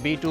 B-2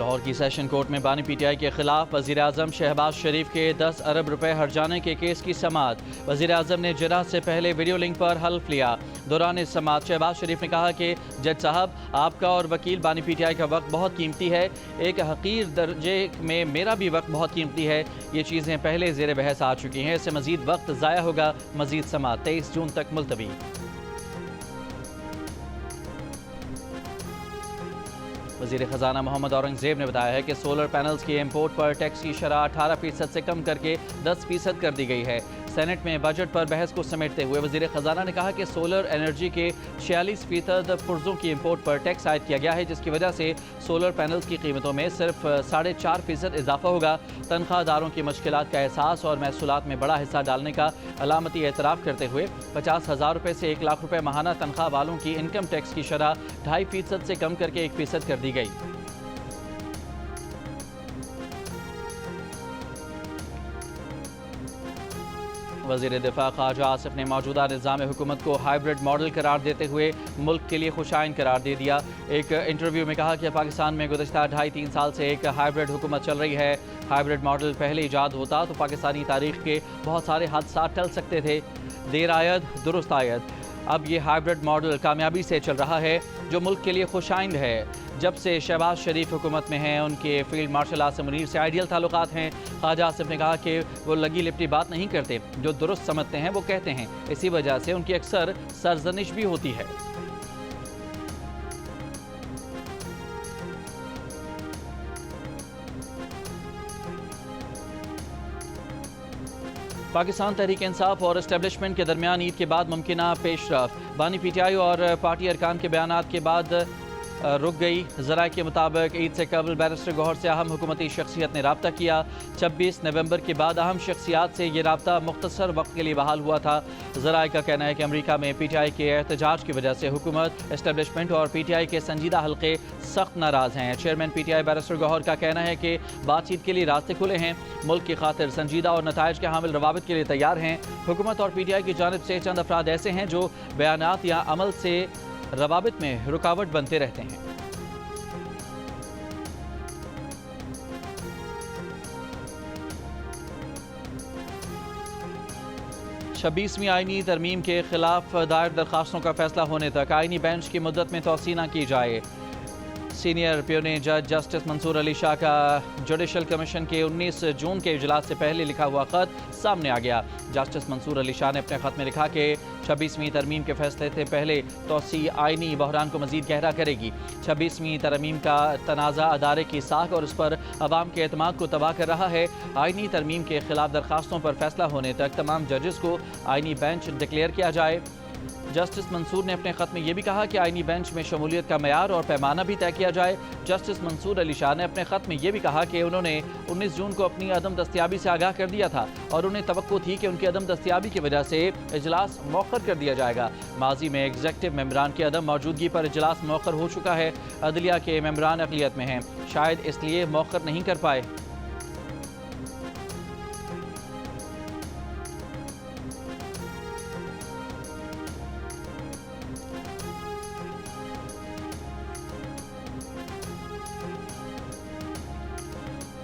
Lahore کی session court میں بانی پی ٹی آئی کے خلاف وزیراعظم شہباز شریف کے 10 ارب روپے ہرجانے کے کیس کی سماعت۔ وزیراعظم نے جرا سے پہلے ویڈیو لنک پر حلف لیا۔ دوران سماعت شہباز شریف نے کہا کہ جج صاحب، آپ کا اور وکیل بانی پی ٹی آئی کا وقت بہت قیمتی ہے، ایک حقیر درجے میں میرا بھی وقت بہت قیمتی ہے، یہ چیزیں پہلے زیر بحث آ چکی ہیں، اس سے مزید وقت ضائع ہوگا۔ مزید سماعت 23 جون تک ملتوی۔ وزیر خزانہ محمد اورنگزیب نے بتایا ہے کہ سولر پینلز کی امپورٹ پر ٹیکس کی شرح 18% سے کم کر کے 10% کر دی گئی ہے۔ سینٹ میں بجٹ پر بحث کو سمیٹتے ہوئے وزیر خزانہ نے کہا کہ سولر انرجی کے 46% پرزوں کی امپورٹ پر ٹیکس عائد کیا گیا ہے، جس کی وجہ سے سولر پینلز کی قیمتوں میں صرف 4.5% اضافہ ہوگا۔ تنخواہ داروں کی مشکلات کا احساس اور محصولات میں بڑا حصہ ڈالنے کا علامتی اعتراف کرتے ہوئے 50,000 روپے سے 1 لاکھ روپے ماہانہ تنخواہ والوں کی انکم ٹیکس کی شرح 2.5% سے کم کر کے 1% کر دی گئی۔ وزیر دفاع خواجہ آصف نے موجودہ نظام حکومت کو ہائیبرڈ ماڈل قرار دیتے ہوئے ملک کے لیے خوشائن قرار دے دیا۔ ایک انٹرویو میں کہا کہ پاکستان میں گزشتہ 2.5-3 سال سے ایک ہائیبرڈ حکومت چل رہی ہے۔ ہائیبرڈ ماڈل پہلے ایجاد ہوتا تو پاکستانی تاریخ کے بہت سارے حادثات ٹل سکتے تھے۔ دیر آید درست آید۔ اب یہ ہائیبرڈ ماڈل کامیابی سے چل رہا ہے، جو ملک کے لیے خوشائند ہے۔ جب سے شہباز شریف حکومت میں ہیں، ان کے فیلڈ مارشل آصف منیر سے آئیڈیل تعلقات ہیں۔ خواجہ آصف نے کہا کہ وہ لگی لپٹی بات نہیں کرتے، جو درست سمجھتے ہیں وہ کہتے ہیں، اسی وجہ سے ان کی اکثر سرزنش بھی ہوتی ہے۔ پاکستان تحریک انصاف اور اسٹیبلشمنٹ کے درمیان عید کے بعد ممکنہ پیش رفت۔ بانی پی ٹی آئی اور پارٹی ارکان کے بیانات کے بعد رک گئی۔ ذرائع کے مطابق عید سے قبل بیرسٹر گوہر سے اہم حکومتی شخصیت نے رابطہ کیا۔ 26 نومبر کے بعد اہم شخصیات سے یہ رابطہ مختصر وقت کے لیے بحال ہوا تھا۔ ذرائع کا کہنا ہے کہ امریکہ میں پی ٹی آئی کے احتجاج کی وجہ سے حکومت، اسٹیبلشمنٹ اور پی ٹی آئی کے سنجیدہ حلقے سخت ناراض ہیں۔ Chairman P T I barrister Gohar کا کہنا ہے کہ بات چیت کے لیے راستے کھلے ہیں، ملک کی خاطر سنجیدہ اور نتائج کے حامل روابط کے لیے تیار ہیں۔ حکومت اور پی ٹی آئی کی جانب سے چند افراد ایسے ہیں جو بیانات یا عمل سے روابط میں رکاوٹ بنتے رہتے ہیں۔ 26ویں آئینی ترمیم کے خلاف دائر درخواستوں کا فیصلہ ہونے تک آئینی بینچ کی مدت میں توسیع نہ کی جائے۔ سینئر پیونے جج جسٹس منصور علی شاہ کا جوڈیشل کمیشن کے 19 جون کے اجلاس سے پہلے لکھا ہوا خط سامنے آ گیا۔ جسٹس منصور علی شاہ نے اپنے خط میں لکھا کہ 26ویں ترمیم کے فیصلے سے پہلے توسیع آئینی بحران کو مزید گہرا کرے گی۔ 26ویں ترمیم کا تنازع ادارے کی ساکھ اور اس پر عوام کے اعتماد کو تباہ کر رہا ہے۔ آئینی ترمیم کے خلاف درخواستوں پر فیصلہ ہونے تک تمام ججز کو آئینی بینچ ڈکلیئر کیا جائے۔ جسٹس منصور نے اپنے خط میں یہ بھی کہا کہ آئینی بینچ میں شمولیت کا معیار اور پیمانہ بھی طے کیا جائے۔ جسٹس منصور علی شاہ نے اپنے خط میں یہ بھی کہا کہ انہوں نے 19 جون کو اپنی عدم دستیابی سے آگاہ کر دیا تھا اور انہیں توقع تھی کہ ان کی عدم دستیابی کی وجہ سے اجلاس مؤخر کر دیا جائے گا۔ ماضی میں ایگزیکٹو ممبران کی عدم موجودگی پر اجلاس مؤخر ہو چکا ہے۔ عدلیہ کے ممبران اقلیت میں ہیں، شاید اس لیے مؤخر نہیں کر پائے۔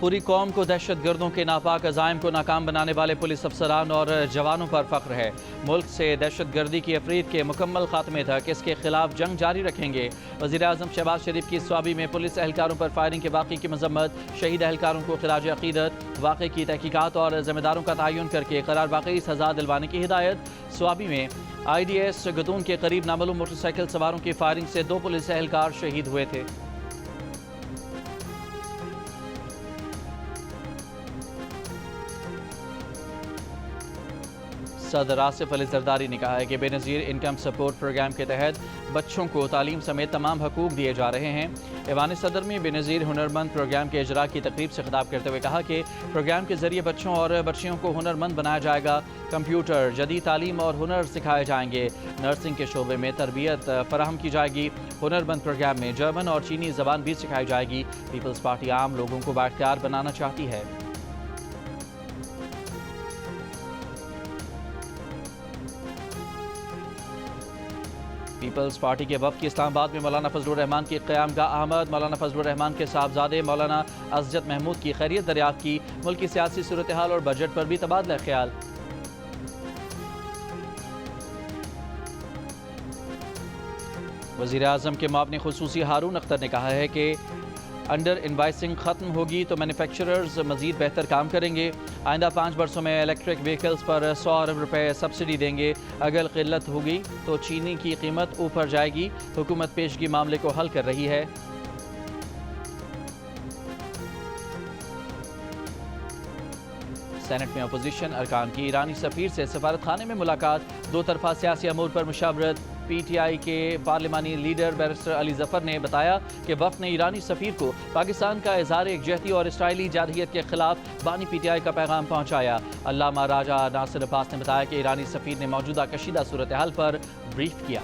پوری قوم کو دہشت گردوں کے ناپاک عزائم کو ناکام بنانے والے پولیس افسران اور جوانوں پر فخر ہے۔ ملک سے دہشت گردی کی افرید کے مکمل خاتمے تک اس کے خلاف جنگ جاری رکھیں گے۔ وزیراعظم شہباز شریف کی سوابی میں پولیس اہلکاروں پر فائرنگ کے واقعے کی مذمت، شہید اہلکاروں کو خراج عقیدت، واقعے کی تحقیقات اور ذمہ داروں کا تعین کر کے قرار واقعی سزا دلوانے کی ہدایت۔ سوابی میں آئی ڈی ایس گدون کے قریب نامعلوم موٹر سائیکل سواروں کی فائرنگ سے 2 پولیس اہلکار شہید ہوئے تھے۔ صدر آصف علی زرداری نے کہا ہے کہ بے نظیر انکم سپورٹ پروگرام کے تحت بچوں کو تعلیم سمیت تمام حقوق دیے جا رہے ہیں۔ ایوان صدر میں بے نظیر ہنرمند پروگرام کے اجرا کی تقریب سے خطاب کرتے ہوئے کہا کہ پروگرام کے ذریعے بچوں اور بچیوں کو ہنرمند بنایا جائے گا۔ کمپیوٹر، جدید تعلیم اور ہنر سکھائے جائیں گے۔ نرسنگ کے شعبے میں تربیت فراہم کی جائے گی۔ ہنرمند پروگرام میں جرمن اور چینی زبان بھی سکھائی جائے گی۔ پیپلز پارٹی عام لوگوں کو بااختیار بنانا چاہتی ہے۔ پیپلز پارٹی کے وفد کی اسلام آباد میں مولانا فضل الرحمان کی قیام گاہ آمد، مولانا فضل الرحمان کے صاحبزادے مولانا اسجد محمود کی خیریت دریافت کی، ملکی سیاسی صورتحال اور بجٹ پر بھی تبادلہ خیال۔ وزیر اعظم کے معاون خصوصی ہارون اختر نے کہا ہے کہ انڈر انوائسنگ ختم ہوگی تو مینوفیکچررز مزید بہتر کام کریں گے، آئندہ 5 برسوں میں الیکٹرک وہیکلز پر 100 ارب روپے سبسڈی دیں گے، اگر قلت ہوگی تو چینی کی قیمت اوپر جائے گی، حکومت پیشگی معاملے کو حل کر رہی ہے۔ سینٹ میں اپوزیشن ارکان کی ایرانی سفیر سے سفارت خانے میں ملاقات، دو طرفہ سیاسی امور پر مشاورت۔ پی ٹی آئی کے پارلیمانی لیڈر بیرسٹر علی ظفر نے بتایا کہ وفد نے ایرانی سفیر کو پاکستان کا اظہار یکجہتی اور اسرائیلی جارحیت کے خلاف بانی پی ٹی آئی کا پیغام پہنچایا۔ علامہ راجہ ناصر عباس نے بتایا کہ ایرانی سفیر نے موجودہ کشیدہ صورتحال پر بریف کیا۔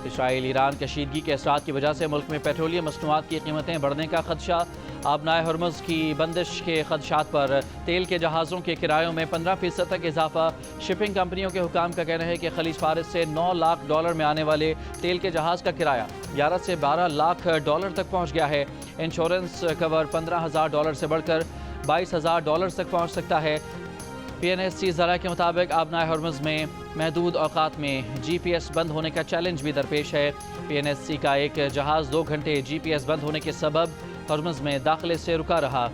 اسرائیل ایران کشیدگی کے اثرات کی وجہ سے ملک میں پیٹرولیم مصنوعات کی قیمتیں بڑھنے کا خدشہ، آبنائے ہرمز کی بندش کے خدشات پر تیل کے جہازوں کے کرایوں میں 15% تک اضافہ، شپنگ کمپنیوں کے حکام کا کہنا ہے کہ خلیج فارس سے $9 لاکھ میں آنے والے تیل کے جہاز کا کرایہ 11 سے $12 لاکھ تک پہنچ گیا ہے، انشورنس کور $15,000 سے بڑھ کر $22,000 تک پہنچ سکتا ہے۔ پی این ایس سی ذرائع کے مطابق آبنائے ہرمز میں محدود اوقات میں جی پی ایس بند ہونے کا چیلنج بھی درپیش ہے۔ پی این ایس سی کا ایک جہاز 2 گھنٹے جی پی ایس بند ہونے کے سبب ہرمز میں داخلے سے رکا رہا۔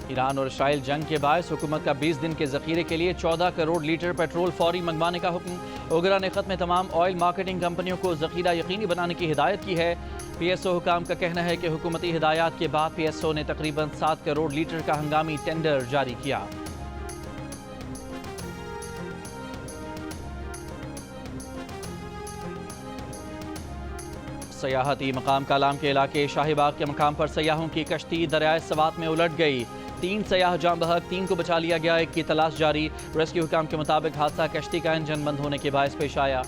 ایران اور اسرائیل جنگ کے باعث حکومت کا 20 دن کے ذخیرے کے لیے 14 کروڑ لیٹر پیٹرول فوری منگوانے کا حکم، اوگرا نے خط میں تمام آئل مارکیٹنگ کمپنیوں کو ذخیرہ یقینی بنانے کی ہدایت کی ہے۔ پی ایس او حکام کا کہنا ہے کہ حکومتی ہدایات کے بعد پی ایس او نے تقریباً 7 کروڑ لیٹر کا ہنگامی ٹینڈر جاری کیا۔ سیاحتی مقام کالام کے علاقے شاہی باغ کے مقام پر سیاحوں کی کشتی دریائے سوات میں الٹ گئی، 3 سیاح جاں بحق، 3 کو بچا لیا گیا، 1 کی تلاش جاری۔ ریسکیو حکام کے مطابق حادثہ کشتی کا انجن بند ہونے کے باعث پیش آیا۔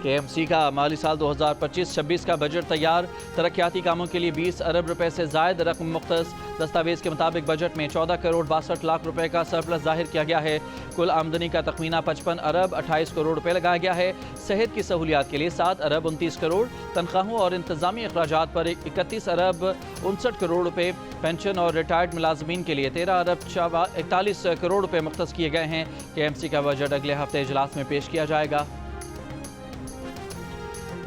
کے ایم سی کا مالی سال 2025-26 کا بجٹ تیار، ترقیاتی کاموں کے لیے 20 ارب روپے سے زائد رقم مختص۔ دستاویز کے مطابق بجٹ میں 14 کروڑ 62 لاکھ روپے کا سرپلس ظاہر کیا گیا ہے، کل آمدنی کا تخمینہ 55 ارب 28 کروڑ روپے لگایا گیا ہے۔ صحت کی سہولیات کے لیے 7 ارب 29 کروڑ، تنخواہوں اور انتظامی اخراجات پر 31 ارب 59 کروڑ روپے، پینشن اور ریٹائرڈ ملازمین کے لیے 13 ارب 41 کروڑ روپے مختص کیے گئے ہیں۔ کے ایم سی کا بجٹ اگلے ہفتے اجلاس میں پیش کیا جائے گا۔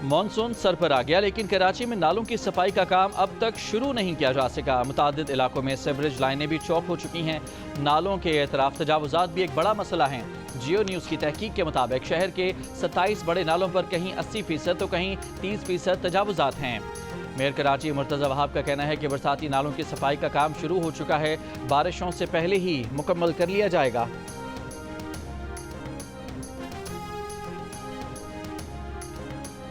مانسون سر پر آ گیا لیکن کراچی میں نالوں کی صفائی کا کام اب تک شروع نہیں کیا جا سکا، متعدد علاقوں میں سیوریج لائنیں بھی چوک ہو چکی ہیں، نالوں کے اطراف تجاوزات بھی ایک بڑا مسئلہ ہیں۔ جیو نیوز کی تحقیق کے مطابق شہر کے 27 بڑے نالوں پر کہیں 80% تو کہیں 30% تجاوزات ہیں۔ میئر کراچی مرتضی وہاب کا کہنا ہے کہ برساتی نالوں کی صفائی کا کام شروع ہو چکا ہے، بارشوں سے پہلے ہی مکمل کر لیا جائے گا۔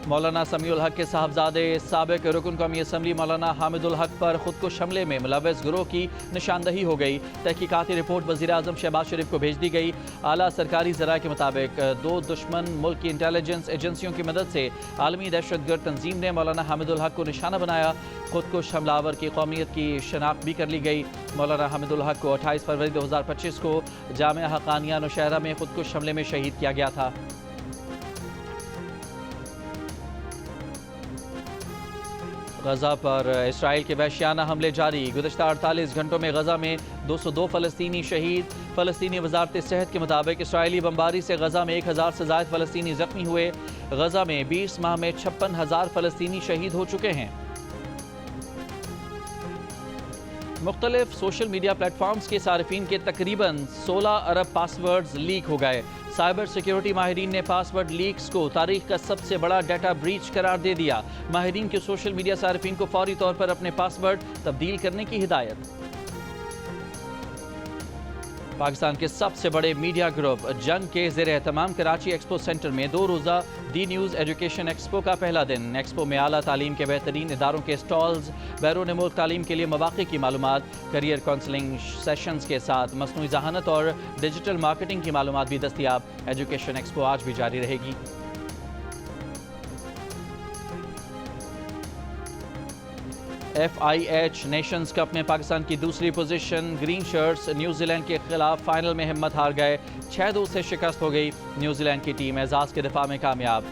مولانا سمیع الحق کے صاحبزادے سابق رکن قومی اسمبلی مولانا حامد الحق پر خودکش حملے میں ملوث گروہ کی نشاندہی ہو گئی، تحقیقاتی رپورٹ وزیر اعظم شہباز شریف کو بھیج دی گئی۔ اعلیٰ سرکاری ذرائع کے مطابق 2 دشمن ملک کی انٹیلیجنس ایجنسیوں کی مدد سے عالمی دہشت گرد تنظیم نے مولانا حامد الحق کو نشانہ بنایا، خودکش حملہ آور کی قومیت کی شناخت بھی کر لی گئی۔ مولانا حامد الحق کو 28 فروری 2025 کو جامعہ حقانیہ نوشہرہ میں خودکش حملے میں شہید کیا گیا تھا۔ غزہ پر اسرائیل کے وحشیانہ حملے جاری، گزشتہ 48 گھنٹوں میں غزہ میں 202 فلسطینی شہید۔ فلسطینی وزارت صحت کے مطابق اسرائیلی بمباری سے غزہ میں 1000 سے زائد فلسطینی زخمی ہوئے، غزہ میں 20 ماہ میں 56,000 فلسطینی شہید ہو چکے ہیں۔ مختلف سوشل میڈیا پلیٹ فارمز کے صارفین کے تقریباً 16 ارب پاس ورڈز لیک ہو گئے۔ سائبر سیکیورٹی ماہرین نے پاس ورڈ لیکس کو تاریخ کا سب سے بڑا ڈیٹا بریچ قرار دے دیا، ماہرین کے سوشل میڈیا صارفین کو فوری طور پر اپنے پاس ورڈ تبدیل کرنے کی ہدایت۔ پاکستان کے سب سے بڑے میڈیا گروپ جنگ کے زیر اہتمام کراچی ایکسپو سینٹر میں 2 روزہ دی نیوز ایجوکیشن ایکسپو کا پہلا دن۔ ایکسپو میں اعلیٰ تعلیم کے بہترین اداروں کے سٹالز، بیرون ملک تعلیم کے لیے مواقع کی معلومات، کیریئر کونسلنگ سیشنز کے ساتھ مصنوعی ذہانت اور ڈیجیٹل مارکیٹنگ کی معلومات بھی دستیاب۔ ایجوکیشن ایکسپو آج بھی جاری رہے گی۔ FIH نیشنز کپ میں پاکستان کی دوسری position, green shirts New Zealand کے خلاف فائنل میں ہمت ہار گئے، 6-2 سے شکست ہو گئی، نیوزی لینڈ کی ٹیم اعزاز کے دفاع میں کامیاب۔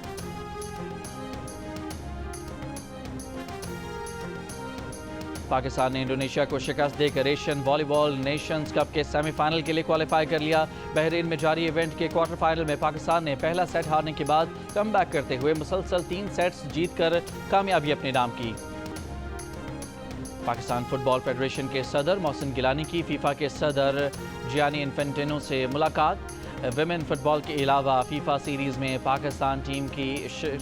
پاکستان نے انڈونیشیا کو شکست دے کر ایشین والی بال نیشنز کپ کے سیمی فائنل کے لیے کوالیفائی کر لیا۔ بحرین میں جاری ایونٹ کے کوارٹر فائنل میں پاکستان نے پہلا سیٹ ہارنے کے بعد کم بیک کرتے ہوئے مسلسل 3 سیٹس جیت کر کامیابی اپنے نام کی۔ پاکستان فٹ بال فیڈریشن کے صدر محسن گیلانی کی فیفا کے صدر جیانی انفینٹینو سے ملاقات۔ ویمن فٹ بال کے علاوہ فیفا سیریز میں پاکستان ٹیم کی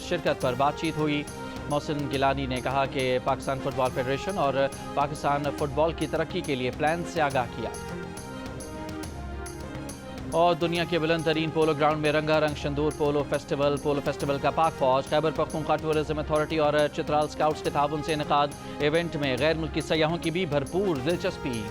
شرکت پر بات چیت ہوئی۔ محسن گیلانی نے کہا کہ پاکستان فٹ بال فیڈریشن اور پاکستان فٹ بال کی ترقی کے لیے پلان سے آگاہ کیا۔ اور دنیا کے بلند ترین پولو گراؤنڈ میں رنگا رنگ شندور پولو فیسٹیول کا پاک فوج، خیبر پختونخوا ٹورزم اتھارٹی اور چترال اسکاؤٹس کے تعاون سے انعقاد۔ ایونٹ میں غیر ملکی سیاحوں کی بھی بھرپور دلچسپی۔